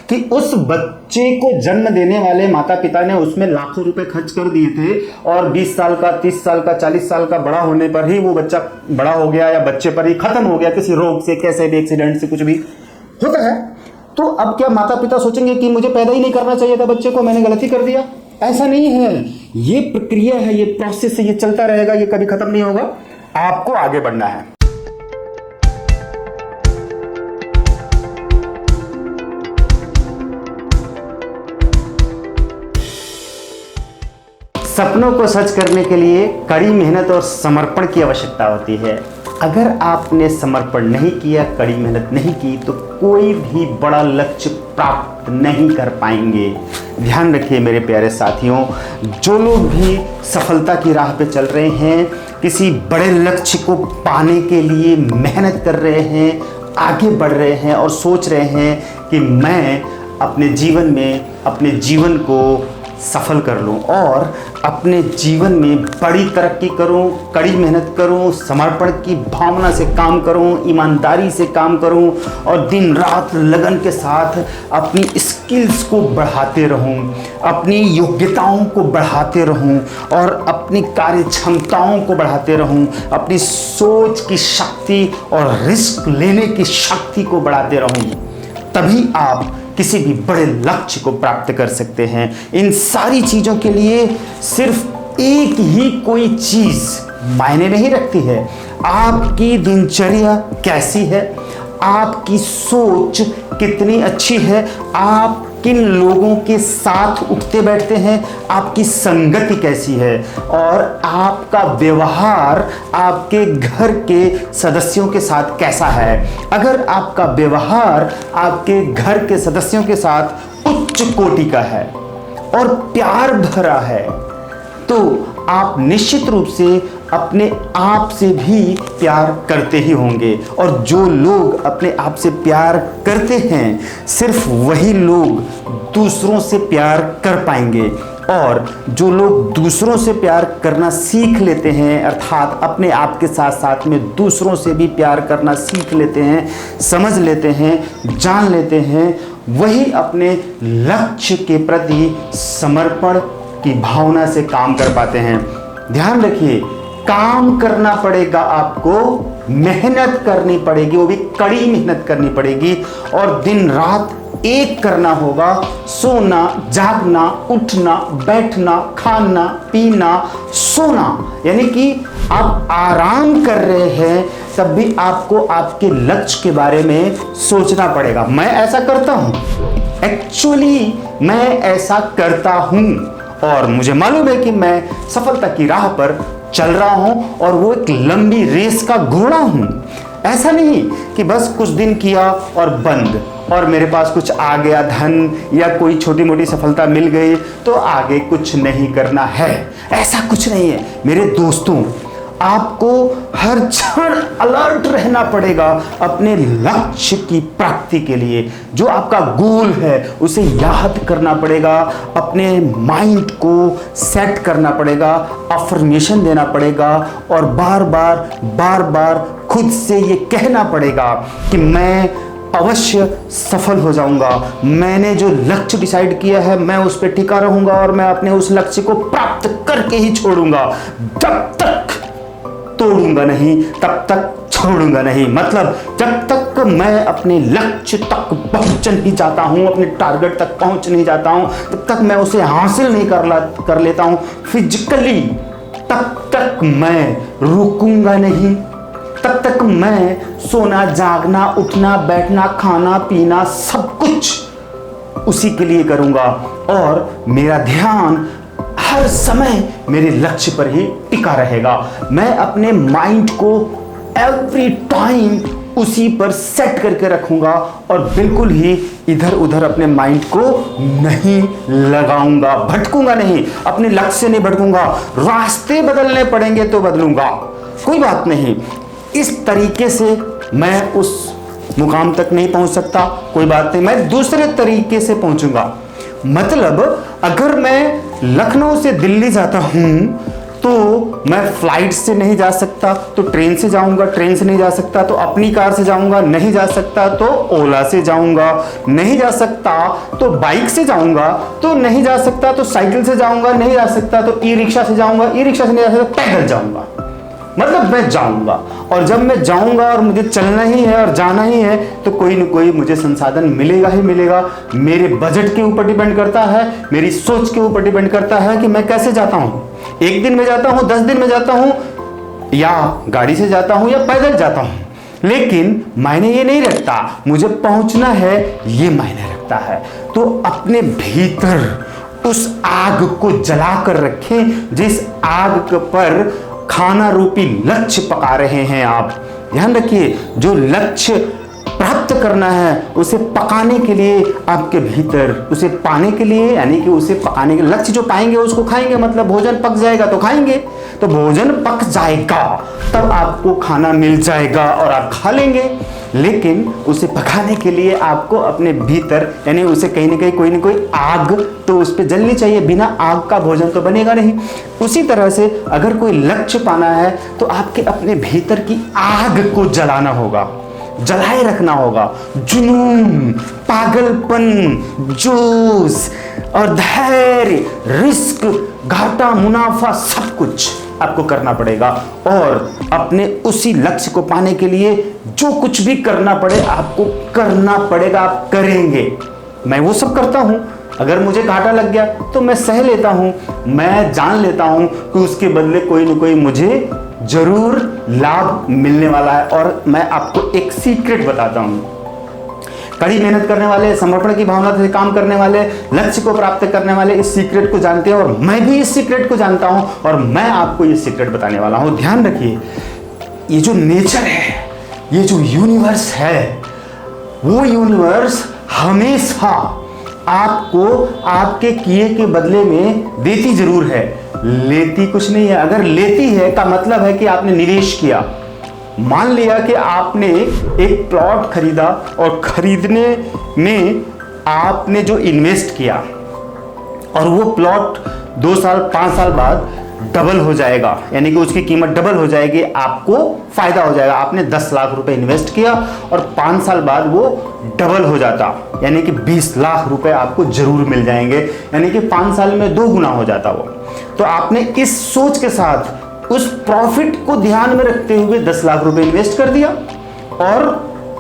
कि उस बच्चे को जन्म देने वाले माता पिता ने उसमें लाखों रुपए खर्च कर दिए थे और 20 साल का, 30 साल का, 40 साल का बड़ा होने पर ही वो बच्चा बड़ा हो गया या बच्चे पर ही खत्म हो गया, किसी रोग से, कैसे भी, एक्सीडेंट से, कुछ भी होता है। तो अब क्या माता पिता सोचेंगे कि मुझे पैदा ही नहीं करना चाहिए था बच्चे को, मैंने गलती कर दिया? ऐसा नहीं है। ये प्रक्रिया है, ये प्रोसेस है, ये चलता रहेगा, ये कभी खत्म नहीं होगा। आपको आगे बढ़ना है। सपनों को सच करने के लिए कड़ी मेहनत और समर्पण की आवश्यकता होती है। अगर आपने समर्पण नहीं किया, कड़ी मेहनत नहीं की, तो कोई भी बड़ा लक्ष्य प्राप्त नहीं कर पाएंगे। ध्यान रखिए मेरे प्यारे साथियों, जो लोग भी सफलता की राह पे चल रहे हैं, किसी बड़े लक्ष्य को पाने के लिए मेहनत कर रहे हैं, आगे बढ़ रहे हैं और सोच रहे हैं कि मैं अपने जीवन में अपने जीवन को सफल कर लूं और अपने जीवन में बड़ी तरक्की करूं, कड़ी मेहनत करूं, समर्पण की भावना से काम करूं, ईमानदारी से काम करूं और दिन रात लगन के साथ अपनी स्किल्स को बढ़ाते रहूं, अपनी योग्यताओं को बढ़ाते रहूं और अपनी कार्य क्षमताओं को बढ़ाते रहूं, अपनी सोच की शक्ति और रिस्क लेने की शक्ति को बढ़ाते रहूं। तभी आप किसी भी बड़े लक्ष्य को प्राप्त कर सकते हैं। इन सारी चीजों के लिए सिर्फ एक ही कोई चीज मायने नहीं रखती है। आपकी दिनचर्या कैसी है, आपकी सोच कितनी अच्छी है, आप किन लोगों के साथ उठते बैठते हैं, आपकी संगति कैसी है और आपका व्यवहार आपके घर के सदस्यों के साथ कैसा है। अगर आपका व्यवहार आपके घर के सदस्यों के साथ उच्च कोटि का है और प्यार भरा है, तो आप निश्चित रूप से अपने आप से भी प्यार करते ही होंगे। और जो लोग अपने आप से प्यार करते हैं, सिर्फ वही लोग दूसरों से प्यार कर पाएंगे। और जो लोग दूसरों से प्यार करना सीख लेते हैं, अर्थात अपने आप के साथ साथ में दूसरों से भी प्यार करना सीख लेते हैं, समझ लेते हैं, जान लेते हैं, वही अपने लक्ष्य के प्रति समर्पण की भावना से काम कर पाते हैं। ध्यान रखिए, काम करना पड़ेगा, आपको मेहनत करनी पड़ेगी, वो भी कड़ी मेहनत करनी पड़ेगी और दिन रात एक करना होगा। सोना, जागना, उठना, बैठना, खाना, पीना, सोना, यानी कि आप आराम कर रहे हैं तब भी आपको आपके लक्ष्य के बारे में सोचना पड़ेगा। मैं ऐसा करता हूं, एक्चुअली मैं ऐसा करता हूं और मुझे मालूम है कि मैं सफलता की राह पर चल रहा हूं और वो एक लंबी रेस का घोड़ा हूं। ऐसा नहीं कि बस कुछ दिन किया और बंद, और मेरे पास कुछ आ गया धन या कोई छोटी मोटी सफलता मिल गई तो आगे कुछ नहीं करना है। ऐसा कुछ नहीं है मेरे दोस्तों। आपको हर क्षण अलर्ट रहना पड़ेगा अपने लक्ष्य की प्राप्ति के लिए। जो आपका गोल है उसे याद करना पड़ेगा, अपने माइंड को सेट करना पड़ेगा, अफर्मेशन देना पड़ेगा और बार बार खुद से ये कहना पड़ेगा कि मैं अवश्य सफल हो जाऊंगा। मैंने जो लक्ष्य डिसाइड किया है मैं उस पर टिका रहूंगा और मैं अपने उस लक्ष्य को प्राप्त करके ही छोड़ूंगा। जब तक तोड़ूंगा नहीं तब तक छोड़ूंगा नहीं। मतलब जब तक मैं अपने लक्ष्य तक पहुंच नहीं जाता हूं, अपने टारगेट तक पहुंच नहीं जाता हूं, तब तक मैं उसे हासिल नहीं कर लेता हूं फिजिकली, तब तक मैं रुकूंगा नहीं। तब तक मैं सोना, जागना, उठना, बैठना, खाना, पीना सब कुछ उसी के लिए करूंगा और मेरा ध्यान हर समय मेरे लक्ष्य पर ही टिका रहेगा। मैं अपने माइंड को एवरी टाइम उसी पर सेट करके रखूंगा और बिल्कुल ही इधर उधर अपने माइंड को नहीं लगाऊंगा, भटकूंगा नहीं, अपने लक्ष्य से नहीं भटकूंगा। रास्ते बदलने पड़ेंगे तो बदलूंगा, कोई बात नहीं। इस तरीके से मैं उस मुकाम तक नहीं पहुंच सकता, कोई बात नहीं, मैं दूसरे तरीके से पहुंचूंगा। मतलब अगर मैं लखनऊ से दिल्ली जाता हूं तो मैं फ्लाइट से नहीं जा सकता, सकता तो ट्रेन से जाऊंगा, ट्रेन से नहीं जा सकता तो अपनी कार से जाऊंगा, नहीं जा सकता तो ओला से जाऊंगा, नहीं जा सकता तो बाइक से जाऊंगा, तो नहीं जा सकता तो साइकिल से जाऊंगा, नहीं जा सकता तो ई रिक्शा से जाऊंगा, ई रिक्शा से नहीं जा सकता तो पैदल जाऊंगा। मतलब मैं जाऊंगा, और जब मैं जाऊंगा और मुझे चलना ही है और जाना ही है तो कोई न कोई मुझे संसाधन मिलेगा ही मिलेगा। मेरे बजट के ऊपर डिपेंड करता है, मेरी सोच के ऊपर डिपेंड करता है कि मैं कैसे जाता हूं। एक दिन में जाता हूं, 10 दिन में जाता हूं, या गाड़ी से जाता हूं या पैदल जाता हूं, लेकिन मायने ये नहीं रखता, मुझे पहुंचना है ये मायने रखता है। तो अपने भीतर उस आग को जला कर रखें जिस आग पर खाना रूपी लक्ष्य पका रहे हैं आप। ध्यान रखिए, जो लक्ष्य प्राप्त करना है उसे पकाने के लिए आपके भीतर, उसे पाने के लिए, यानी कि उसे पकाने के लक्ष्य जो पाएंगे उसको खाएंगे, मतलब भोजन पक जाएगा तो खाएंगे, तो भोजन पक जाएगा तब आपको खाना मिल जाएगा और आप खा लेंगे। लेकिन उसे पकाने के लिए आपको अपने भीतर, यानी उसे कहीं ना कहीं कोई ना कोई आग तो उस पर जलनी चाहिए, बिना आग का भोजन तो बनेगा नहीं। उसी तरह से अगर कोई लक्ष्य पाना है तो आपके अपने भीतर की आग को जलाना होगा, जलाए रखना होगा। जुनून, पागलपन, जोश और धैर्य, रिस्क, घाटा, मुनाफा, सब कुछ आपको करना पड़ेगा। और अपने उसी लक्ष्य को पाने के लिए जो कुछ भी करना पड़े आपको करना पड़ेगा, आप करेंगे। मैं वो सब करता हूं, अगर मुझे घाटा लग गया तो मैं सह लेता हूं, मैं जान लेता हूं कि उसके बदले कोई ना कोई मुझे जरूर लाभ मिलने वाला है। और मैं आपको एक सीक्रेट बताता हूं, कड़ी मेहनत करने वाले, समर्पण की भावना से काम करने वाले, लक्ष्य को प्राप्त करने वाले इस सीक्रेट को जानते हैं, और मैं भी इस सीक्रेट को जानता हूं और मैं आपको ये सीक्रेट बताने वाला हूं। ध्यान रखिए, ये जो नेचर है, ये जो यूनिवर्स है, वो यूनिवर्स हमेशा आपको आपके किए के बदले में देती जरूर है, लेती कुछ नहीं है। अगर लेती है का मतलब है कि आपने निवेश किया। मान लिया कि आपने एक प्लॉट खरीदा और खरीदने में आपने जो इन्वेस्ट किया और वो प्लॉट 2 साल 5 साल बाद डबल हो जाएगा, यानी कि उसकी कीमत डबल हो जाएगी, आपको फायदा हो जाएगा। आपने 10 लाख रुपए इन्वेस्ट किया और 5 साल बाद वो डबल हो जाता, यानी कि 20 लाख रुपए आपको जरूर मिल जाएंगे, यानी कि 5 साल में 2 गुना हो जाता वो। तो आपने इस सोच के साथ उस प्रॉफिट को ध्यान में रखते हुए 10 लाख रुपए इन्वेस्ट कर दिया और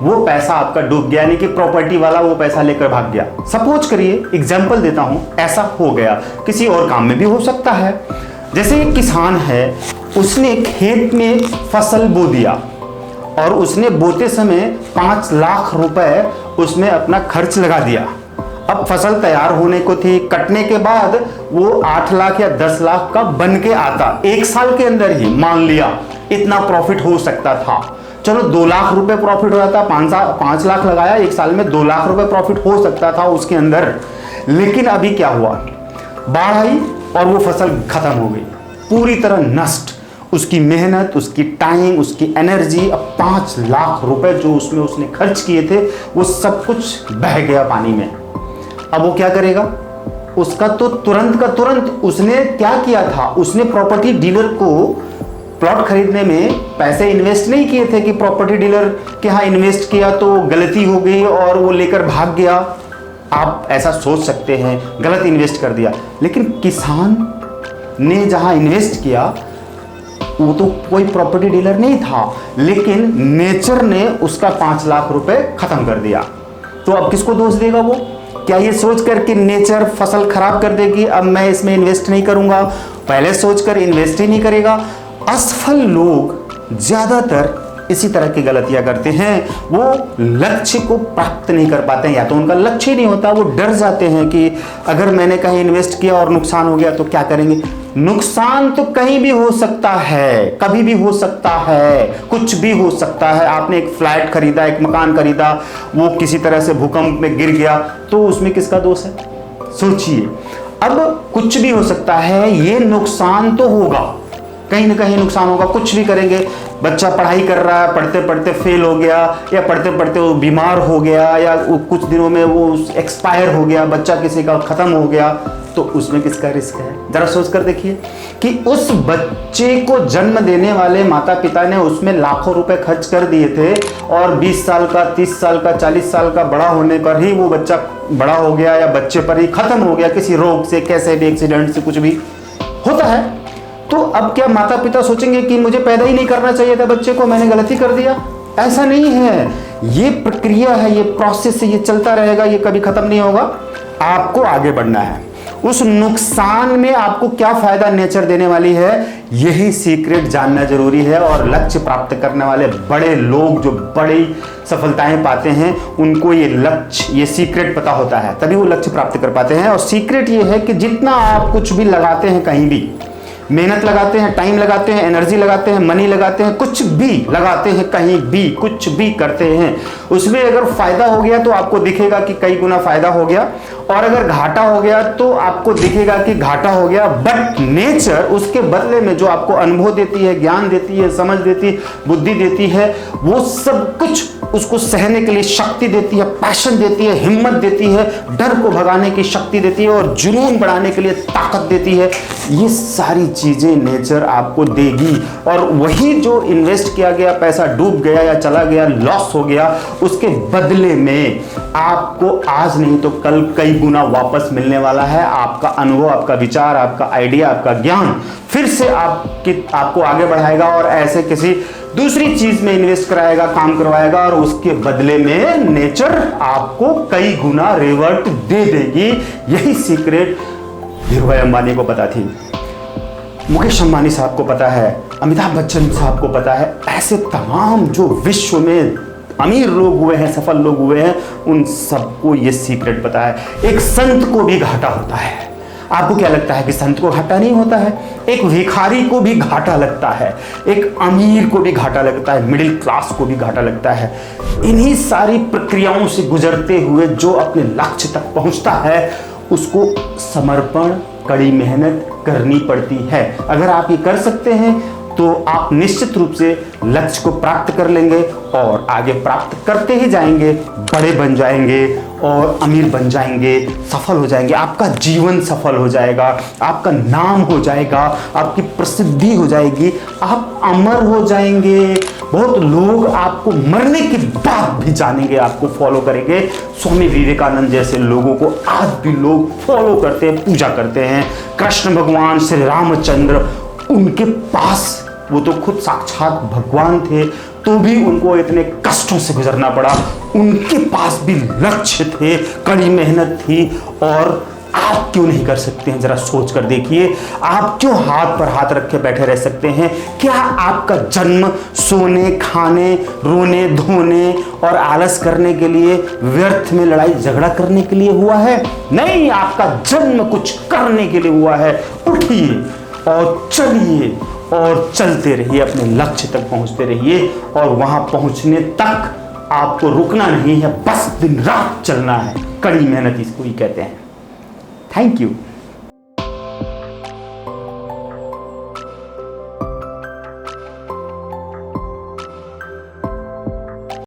वो पैसा आपका डूब गया, यानी कि प्रॉपर्टी वाला वो पैसा लेकर भाग गया। सपोज करिए, एग्जांपल देता हूं, ऐसा हो गया, किसी और काम में भी हो सकता है। जैसे एक किसान है, उसने खेत में फसल बो दिया और उसने बोते समय 5 लाख रुपए उसमें अपना खर्च लगा दिया। अब फसल तैयार होने को थी, कटने के बाद वो 8 लाख या 10 लाख का बन के आता, 1 साल के अंदर ही। मान लिया इतना प्रॉफिट हो सकता था, चलो 2 लाख रुपए प्रॉफिट हो जाता, 5 लाख लगाया, 1 साल में 2 लाख रुपए प्रॉफिट हो सकता था उसके अंदर। लेकिन अभी क्या हुआ, बाढ़ आई और वो फसल खत्म हो गई, पूरी तरह नष्ट। उसकी मेहनत, उसकी टाइम, उसकी एनर्जी, अब 5 लाख रुपए जो उसमें उसने खर्च किए थे वो सब कुछ बह गया पानी में। अब वो क्या करेगा, उसका तो तुरंत का तुरंत उसने क्या किया था, उसने प्रॉपर्टी डीलर को प्लॉट खरीदने में पैसे इन्वेस्ट नहीं किए थे कि प्रॉपर्टी डीलर के यहाँ इन्वेस्ट किया तो गलती हो गई और वो लेकर भाग गया। आप ऐसा सोच सकते हैं, गलत इन्वेस्ट कर दिया। लेकिन किसान ने जहां इन्वेस्ट किया वो तो कोई प्रॉपर्टी डीलर नहीं था, लेकिन नेचर ने उसका 5 लाख रुपए खत्म कर दिया। तो अब किसको दोष देगा वो? क्या ये सोचकर कि नेचर फसल खराब कर देगी, अब मैं इसमें इन्वेस्ट नहीं करूंगा, पहले सोचकर इन्वेस्ट ही नहीं करेगा? असफल लोग ज्यादातर इसी तरह की गलतियां करते हैं, वो लक्ष्य को प्राप्त नहीं कर पाते हैं, या तो उनका लक्ष्य ही नहीं होता, वो डर जाते हैं कि अगर मैंने कहीं इन्वेस्ट किया और नुकसान हो गया तो क्या करेंगे। नुकसान तो कहीं भी हो सकता है, कभी भी हो सकता है, कुछ भी हो सकता है। आपने एक फ्लैट खरीदा, एक मकान खरीदा, वो किसी तरह से भूकंप में गिर गया तो उसमें किसका दोष है? सोचिए, अब कुछ भी हो सकता है, ये नुकसान तो होगा, कहीं ना कहीं नुकसान होगा। कुछ भी करेंगे, बच्चा पढ़ाई कर रहा है, पढ़ते पढ़ते फेल हो गया, या पढ़ते पढ़ते वो बीमार हो गया, या कुछ दिनों में वो एक्सपायर हो गया, बच्चा किसी का खत्म हो गया, तो उसमें किसका रिस्क है? जरा सोच कर देखिए कि उस बच्चे को जन्म देने वाले माता पिता ने उसमें लाखों रुपए खर्च कर दिए थे और 20 साल का, 30 साल का, 40 साल का बड़ा होने पर ही वो बच्चा बड़ा हो गया या बच्चे पर ही खत्म हो गया किसी रोग से, कैसे भी, एक्सीडेंट से, कुछ भी होता है। तो अब क्या माता पिता सोचेंगे कि मुझे पैदा ही नहीं करना चाहिए था बच्चे को, मैंने गलती कर दिया? ऐसा नहीं है। ये प्रक्रिया है, ये प्रोसेस है, ये चलता रहेगा, ये कभी खत्म नहीं होगा। आपको आगे बढ़ना है। उस नुकसान में आपको क्या फायदा नेचर देने वाली है, यही सीक्रेट जानना जरूरी है। और लक्ष्य प्राप्त करने वाले बड़े लोग जो बड़ी सफलताएं पाते हैं, उनको ये लक्ष्य, ये सीक्रेट पता होता है, तभी वो लक्ष्य प्राप्त कर पाते हैं। और सीक्रेट ये है कि जितना आप कुछ भी लगाते हैं, कहीं भी मेहनत लगाते हैं, टाइम लगाते हैं, एनर्जी लगाते हैं, मनी लगाते हैं, कुछ भी लगाते हैं, कहीं भी कुछ भी करते हैं, उसमें अगर फायदा हो गया तो आपको दिखेगा कि कई गुना फायदा हो गया, और अगर घाटा हो गया तो आपको दिखेगा कि घाटा हो गया। बट नेचर उसके बदले में जो आपको अनुभव देती है, ज्ञान देती है, समझ देती है, बुद्धि देती है, वो सब कुछ उसको सहने के लिए शक्ति देती है, पैशन देती है, हिम्मत देती है, डर को भगाने की शक्ति देती है और जुनून बढ़ाने के लिए ताकत देती है। ये सारी चीजें नेचर आपको देगी। और वही जो इन्वेस्ट किया गया पैसा डूब गया या चला गया, लॉस हो गया, उसके बदले में आपको आज नहीं तो कल कई गुना वापस मिलने वाला है। आपका अनुभव, आपका विचार, आपका आइडिया, आपका ज्ञान फिर से आपको आगे बढ़ाएगा और ऐसे किसी दूसरी चीज में इन्वेस्ट कराएगा, काम करवाएगा, और उसके बदले में नेचर आपको कई गुना रिवर्ट दे देगी। यही सीक्रेट धीरूभाई अंबानी को पता थी, मुकेश अंबानी साहब को पता है, अमिताभ बच्चन साहब को पता है, ऐसे तमाम जो विश्व में अमीर लोग हुए हैं, सफल लोग हुए हैं, उन सबको ये सीक्रेट पता है। एक संत को भी घाटा होता है। आपको क्या लगता है कि संत को घाटा नहीं होता है? एक भिखारी को भी घाटा लगता है, एक अमीर को भी घाटा लगता है, मिडिल क्लास को भी घाटा लगता है। इन्हीं सारी प्रक्रियाओं से गुजरते हुए जो अपने लक्ष्य तक पहुंचता है, उसको समर्पण, कड़ी मेहनत करनी पड़ती है। अगर आप ये कर सकते हैं तो आप निश्चित रूप से लक्ष्य को प्राप्त कर लेंगे और आगे प्राप्त करते ही जाएंगे, बड़े बन जाएंगे और अमीर बन जाएंगे, सफल हो जाएंगे। आपका जीवन सफल हो जाएगा, आपका नाम हो जाएगा, आपकी प्रसिद्धि हो जाएगी, आप अमर हो जाएंगे। बहुत लोग आपको मरने के बाद भी जानेंगे, आपको फॉलो करेंगे। स्वामी विवेकानंद जैसे लोगों को आज भी लोग फॉलो करते हैं, पूजा करते हैं। कृष्ण भगवान, श्री रामचंद्र, उनके पास, वो तो खुद साक्षात भगवान थे, तो भी उनको इतने कष्टों से गुजरना पड़ा। उनके पास भी लक्ष्य थे, कड़ी मेहनत थी। और आप क्यों नहीं कर सकते हैं? जरा सोच कर देखिए। आप क्यों हाथ पर हाथ रख के बैठे रह सकते हैं? क्या आपका जन्म सोने, खाने, रोने, धोने और आलस करने के लिए, व्यर्थ में लड़ाई झगड़ा करने के लिए हुआ है? नहीं, आपका जन्म कुछ करने के लिए हुआ है। उठिए और चलिए और चलते रहिए, अपने लक्ष्य तक पहुंचते रहिए। और वहां पहुंचने तक आपको रुकना नहीं है, बस दिन रात चलना है। कड़ी मेहनत इसको ही कहते हैं। Thank you.